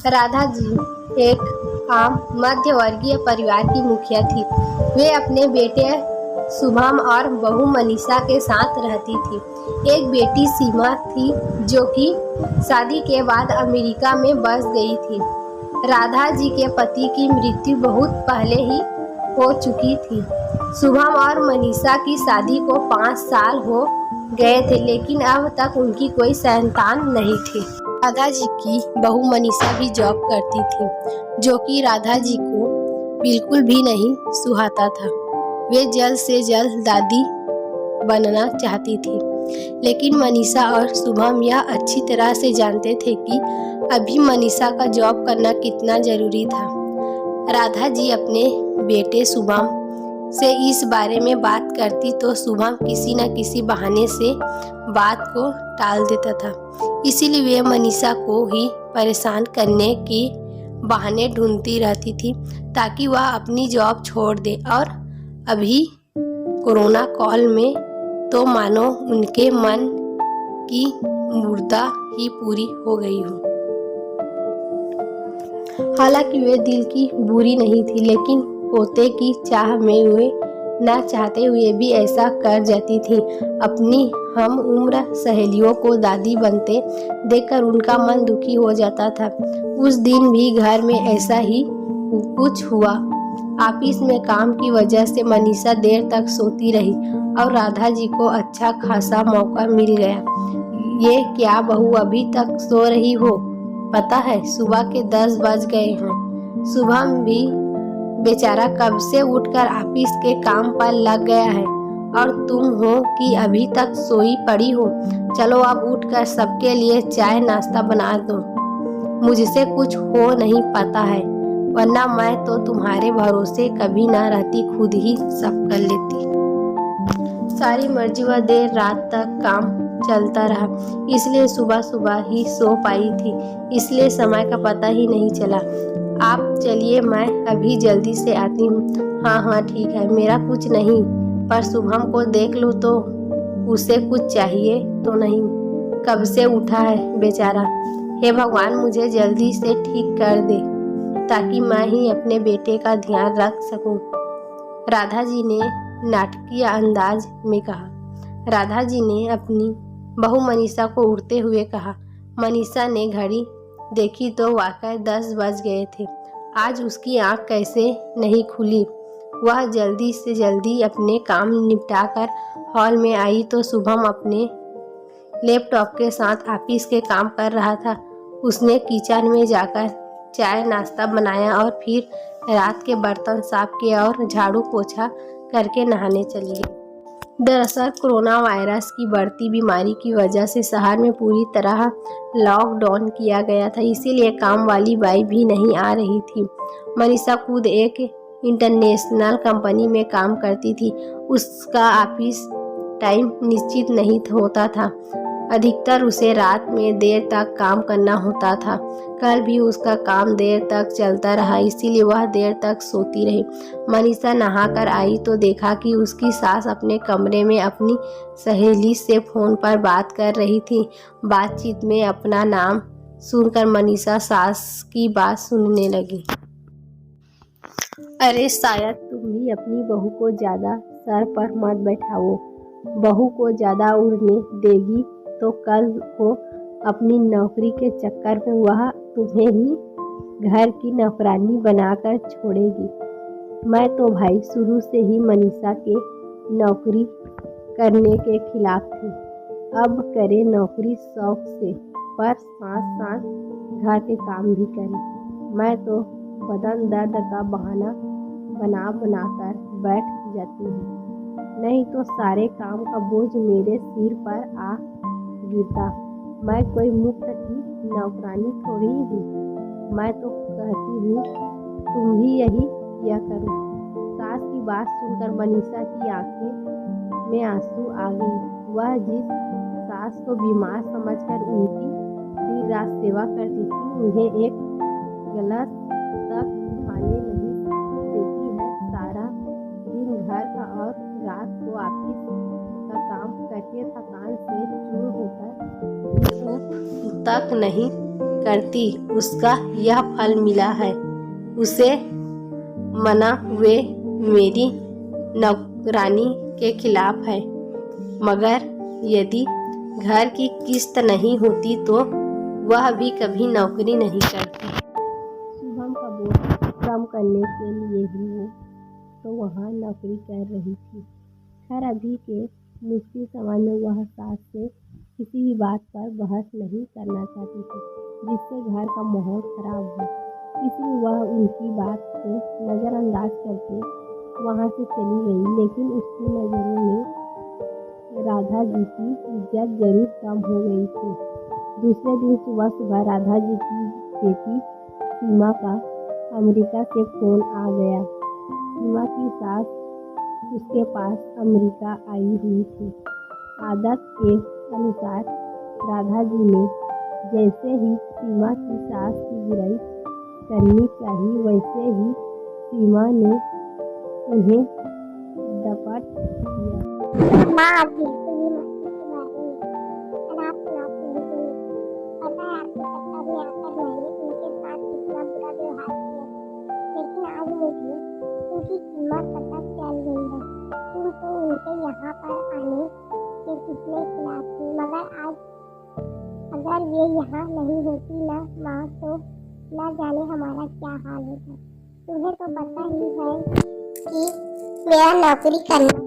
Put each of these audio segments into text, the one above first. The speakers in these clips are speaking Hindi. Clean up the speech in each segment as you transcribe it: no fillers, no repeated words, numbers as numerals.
राधा जी एक आम मध्यवर्गीय परिवार की मुखिया थी। वे अपने बेटे शुभम और बहू मनीषा के साथ रहती थी। एक बेटी सीमा थी जो कि शादी के बाद अमेरिका में बस गई थी। राधा जी के पति की मृत्यु बहुत पहले ही हो चुकी थी। शुभम और मनीषा की शादी को 5 साल हो गए थे, लेकिन अब तक उनकी कोई संतान नहीं थी। राधा जी की बहू मनीषा भी जॉब करती थी, जो कि राधा जी को बिल्कुल भी नहीं सुहाता था। वे जल्द से जल्द दादी बनना चाहती थी, लेकिन मनीषा और शुभम यह अच्छी तरह से जानते थे कि अभी मनीषा का जॉब करना कितना जरूरी था। राधा जी अपने बेटे शुभम से इस बारे में बात करती तो शुभम किसी न किसी बहाने से बात को टाल देता था। इसीलिए वे मनीषा को ही परेशान करने के बहाने ढूंढती रहती थी ताकि वह अपनी जॉब छोड़ दे। और अभी कोरोना कॉल में तो मानो उनके मन की मुर्दा ही पूरी हो गई हो। हालांकि वे दिल की बुरी नहीं थी, लेकिन पोते की चाह में वे न चाहते हुए भी ऐसा कर जाती थी। अपनी हम उम्र सहेलियों को दादी बनते देखकर उनका मन दुखी हो जाता था। उस दिन भी घर में ऐसा ही कुछ हुआ। ऑफिस में काम की वजह से मनीषा देर तक सोती रही और राधा जी को अच्छा खासा मौका मिल गया। ये क्या बहू, अभी तक सो रही हो? पता है सुबह के 10 बज गए हैं। शुभम भी बेचारा कब से उठकर ऑफिस के काम पर लग गया है और तुम हो कि अभी तक सोई पड़ी हो। चलो अब उठकर सबके लिए चाय नाश्ता बना दो। मुझसे कुछ हो नहीं पाता है, वरना मैं तो तुम्हारे भरोसे कभी ना रहती, खुद ही सब कर लेती। सारी मर्जी व देर रात तक काम चलता रहा, इसलिए सुबह सुबह ही सो पाई थी, इसलिए समय का पता ही नहीं चला। आप चलिए, मैं अभी जल्दी से आती हूँ। हाँ ठीक है, मेरा कुछ नहीं, पर शुभम को देख लो तो उसे कुछ चाहिए तो नहीं? कब से उठा है बेचारा। हे भगवान, मुझे जल्दी से ठीक कर दे ताकि मैं ही अपने बेटे का ध्यान रख सकूं। राधा जी ने नाटकीय अंदाज में कहा। राधा जी ने अपनी बहू मनीषा को उठते हुए कहा। मनीषा ने घड़ी देखी तो वाकई 10 बज गए थे। आज उसकी आंख कैसे नहीं खुली। वह जल्दी से जल्दी अपने काम निपटाकर हॉल में आई तो शुभम अपने लैपटॉप के साथ ऑफिस के काम कर रहा था। उसने किचन में जाकर चाय नाश्ता बनाया और फिर रात के बर्तन साफ किए और झाड़ू पोछा करके नहाने चली गई। दरअसल कोरोना वायरस की बढ़ती बीमारी की वजह से शहर में पूरी तरह लॉकडाउन किया गया था, इसीलिए काम वाली बाई भी नहीं आ रही थी। मनीषा खुद एक इंटरनेशनल कंपनी में काम करती थी। उसका ऑफिस टाइम निश्चित नहीं होता था, अधिकतर उसे रात में देर तक काम करना होता था। कल भी उसका काम देर तक चलता रहा, इसीलिए वह देर तक सोती रही। मनीषा नहाकर आई तो देखा कि उसकी सास अपने कमरे में अपनी सहेली से फोन पर बात कर रही थी। बातचीत में अपना नाम सुनकर मनीषा सास की बात सुनने लगी। अरे शायद तुम भी अपनी बहू को ज्यादा सर पर मत बैठाओ। बहू को ज्यादा उड़ने देगी तो कल को अपनी नौकरी के चक्कर में वह तुम्हें ही घर की नौकरानी बनाकर छोड़ेगी। मैं तो भाई शुरू से ही मनीषा के नौकरी करने के खिलाफ थी। अब करे नौकरी शौक से, पर साथ साथ घर के काम भी करे। मैं तो बदन दर्द का बहाना बनाकर बैठ जाती हूँ, नहीं तो सारे काम का बोझ मेरे सिर पर आ गिरता। मैं कोई मुफ्त की नौकरानी थोड़ी हूँ। मैं तो कहती हूँ तुम भी यही किया करो। सास की बात सुनकर मनीषा की आंखें में आंसू आ गए। वह जिस सास को बीमार समझकर उनकी दिन रात सेवा करती थी, उन्हें एक गलत तक उठाने नहीं देती है। सारा दिन घर का और रात को ऑफिस का काम करके थकान से चूर होकर तक नहीं करती, उसका यह फल मिला है। उसे मना हुए मेरी नौकरानी के खिलाफ है, मगर यदि घर की किस्त नहीं होती तो वह भी कभी नौकरी नहीं करती। शुभम का बोझ कम करने के लिए ही वो तो वहाँ नौकरी कर रही थी। खैर अभी के मुश्किल समय में वह सास से किसी भी बात पर बहस नहीं करना चाहती थी जिससे घर का माहौल खराब हो, इसलिए वह उनकी बात को नज़रअंदाज करके वहाँ से चली गई। लेकिन उसकी नज़रों में राधा जी की इज्जत जरूर कम हो गई थी। दूसरे दिन सुबह राधा जी की बेटी सीमा का अमेरिका से फ़ोन आ गया। सीमा की सास उसके पास अमेरिका आई हुई थी। आदत के अनुसार राधा जी ने जैसे ही सीमा की सास की बुराई करनी चाहिए वैसे ही सीमा ने उन्हें डपट दिया। माँ आप बिल्कुल भी मस्ती के बारे में अनाप शनाप नहीं बोली। पता है आपके चक्कर में आकर मैंने उनके साथ कितना बुरा व्यवहार किया, लेकिन आज मुझे उनकी कीमत पता चल गई है। तुम तो उनके यहाँ पर आने के कितने खिलाफ थी, मगर आज अगर वे यहाँ नहीं होती ना माँ तो न जाने हमारा क्या हाल होता। तुम्हें तो पता ही है कि मेरा नौकरी करना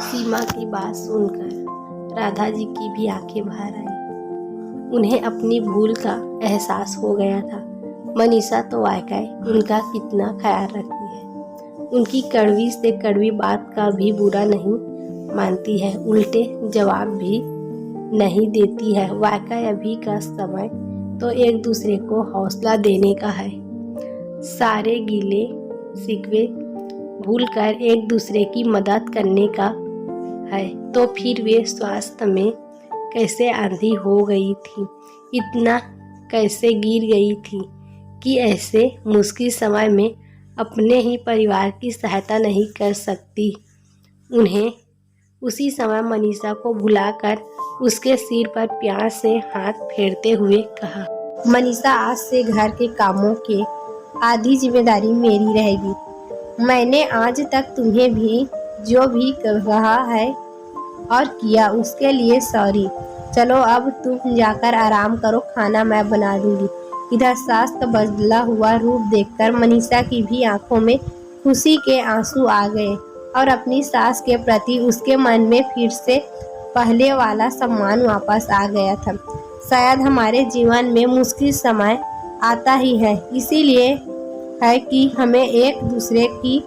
सीमा की बात सुनकर राधा जी की भी आंखें भर आई। उन्हें अपनी भूल का एहसास हो गया था। मनीषा तो वाकई उनका कितना ख्याल रखती है, उनकी कड़वी से कड़वी बात का भी बुरा नहीं मानती है, उल्टे जवाब भी नहीं देती है। वाकई अभी का समय तो एक दूसरे को हौसला देने का है, सारे गिले शिकवे भूलकर एक दूसरे की मदद करने का है। तो फिर वे स्वास्थ्य में कैसे आंधी हो गई थी, इतना कैसे गिर गई थी कि ऐसे मुश्किल समय में अपने ही परिवार की सहायता नहीं कर सकती। उन्हें उसी समय मनीषा को बुलाकर उसके सिर पर प्यार से हाथ फेरते हुए कहा, मनीषा आज से घर के कामों के आधी जिम्मेदारी मेरी रहेगी। मैंने आज तक तुम्हें भी जो भी कहा है और किया उसके लिए सॉरी। चलो अब तुम जाकर आराम करो, खाना मैं बना दूंगी। इधर सास का बदला हुआ रूप देखकर मनीषा की भी आंखों में खुशी के आंसू आ गए और अपनी सास के प्रति उसके मन में फिर से पहले वाला सम्मान वापस आ गया था। शायद हमारे जीवन में मुश्किल समय आता ही है, इसीलिए है कि हमें एक दूसरे की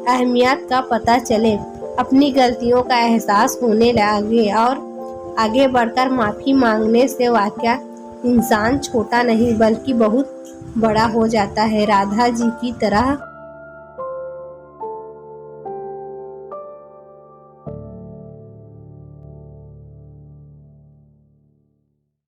अहमियत का पता चले, अपनी गलतियों का एहसास होने लगे और आगे बढ़कर माफ़ी मांगने से वाकया इंसान छोटा नहीं बल्कि बहुत बड़ा हो जाता है। राधा जी की तरह